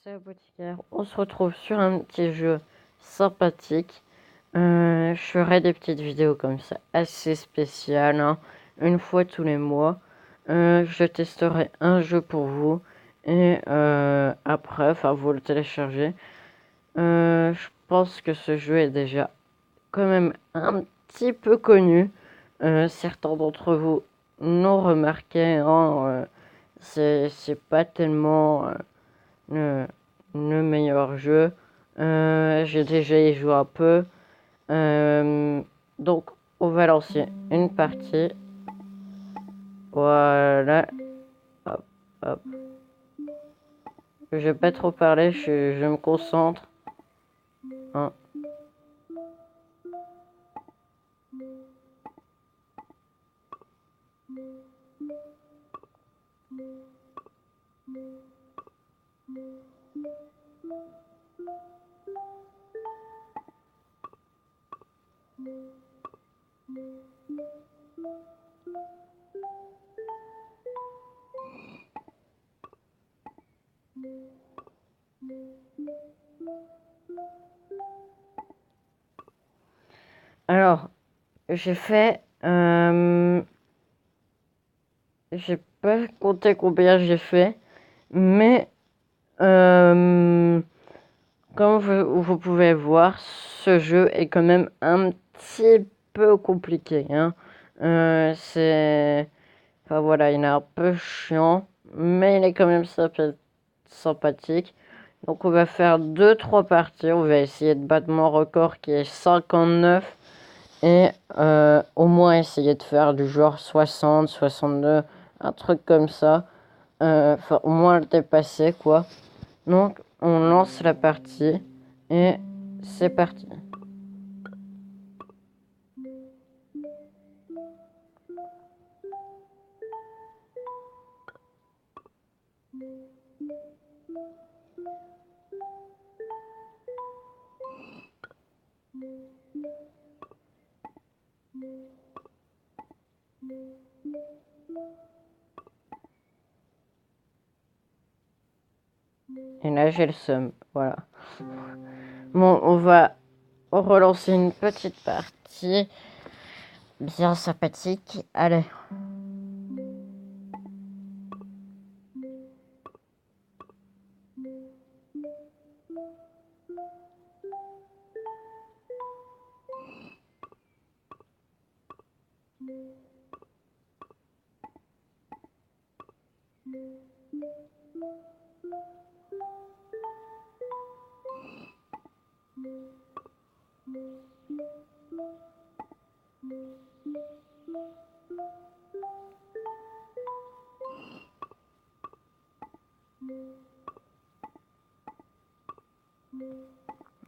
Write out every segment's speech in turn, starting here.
c'est Apothicaire. On se retrouve sur un petit jeu sympathique. Je ferai des petites vidéos comme ça, assez spéciales, hein, une fois tous les mois. Je testerai un jeu pour vous et après, vous le téléchargez. Je pense que ce jeu est déjà quand même un petit peu connu. Certains d'entre vous l'ont remarqué, hein, c'est pas tellement le, le meilleur jeu. J'ai déjà y joué un peu. Donc, on va lancer une partie. Voilà. Hop, hop. Je vais pas trop parler, je me concentre. Hein. Alors, j'ai fait... j'ai pas compté combien j'ai fait, mais comme vous pouvez voir, ce jeu est quand même un petit peu compliqué, hein. Voilà, il est un peu chiant, mais il est quand même sympathique. Donc on va faire 2-3 parties, on va essayer de battre mon record qui est 59 et au moins essayer de faire du genre 60, 62, un truc comme ça. Au moins le dépasser quoi. Donc on lance la partie et c'est parti. Et là j'ai le seum, voilà. Bon, on va relancer une petite partie bien sympathique. Allez.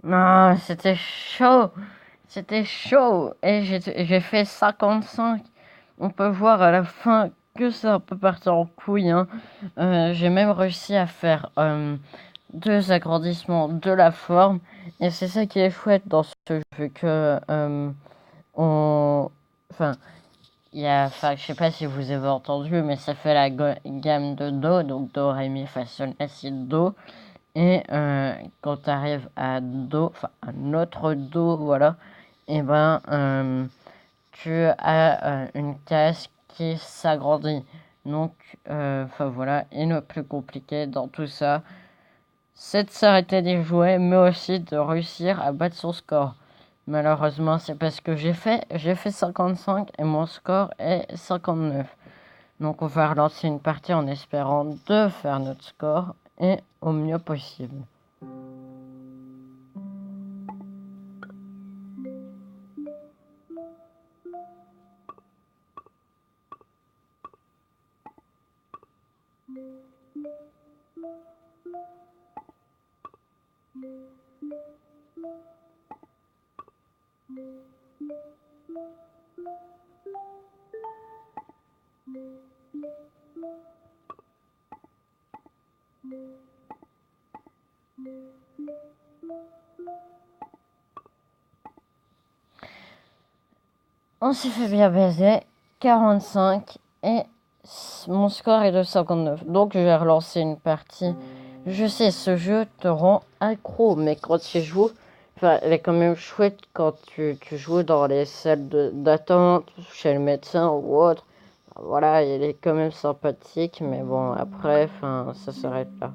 Non, c'était chaud. C'était chaud. Et j'ai fait 55. On peut voir à la fin que ça peut partir en couille, hein. J'ai même réussi à faire 2 agrandissements de la forme. Et c'est ça qui est chouette dans ce jeu. Que on... Enfin, je sais pas si vous avez entendu, mais ça fait la gamme de Do. Donc Do, Ré, Mi, Fa, Sol, La, Si, Do. Et quand tu arrives à Do, enfin à notre Do, voilà, et tu as une case qui s'agrandit. Donc, voilà, et le plus compliqué dans tout ça, c'est de s'arrêter d'y jouer, mais aussi de réussir à battre son score. Malheureusement, c'est parce que j'ai fait 55 et mon score est 59. Donc on va relancer une partie en espérant de faire notre score et au mieux possible. On s'est fait bien baiser, 45 et mon score est de 59. Donc je vais relancer une partie Je sais, ce jeu te rend accro, mais quand tu joues, enfin, elle est quand même chouette quand tu joues dans les salles d'attente, chez le médecin ou autre. Voilà, il est quand même sympathique, mais bon, après, enfin, ça s'arrête là.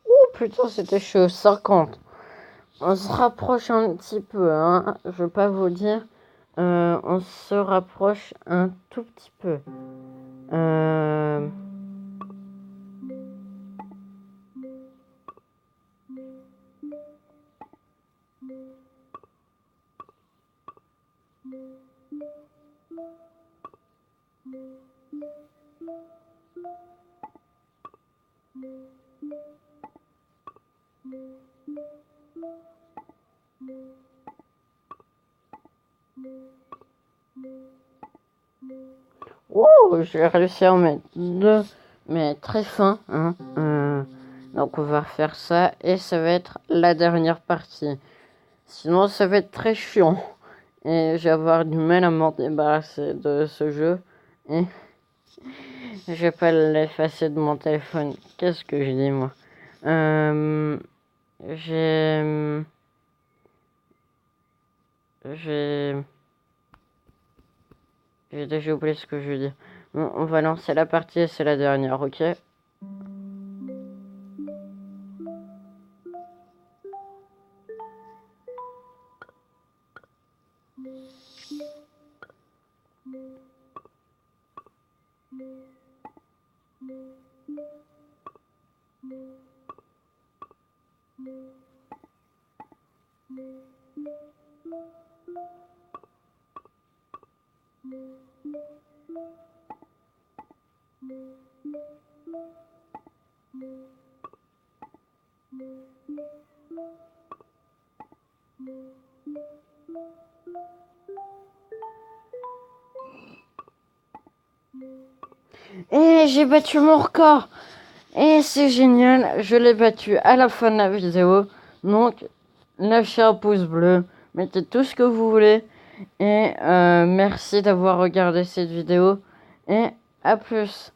Oh putain, c'était chaud, 50. On se rapproche un petit peu, hein. Je veux pas vous dire. On se rapproche un tout petit peu. Euh... Oh, j'ai réussi à en mettre deux, mais très fin, hein. Donc on va refaire ça et ça va être la dernière partie. Sinon ça va être très chiant et je vais avoir du mal à m'en débarrasser de ce jeu et je vais pas l'effacer de mon téléphone. Qu'est-ce que je dis moi? J'ai j'ai j'ai déjà oublié ce que je veux dire. Bon, on va lancer la partie et c'est la dernière, ok? Et j'ai battu mon record! Et c'est génial, je l'ai battu à la fin de la vidéo. Donc, lâchez un pouce bleu, mettez tout ce que vous voulez. Et merci d'avoir regardé cette vidéo. Et à plus!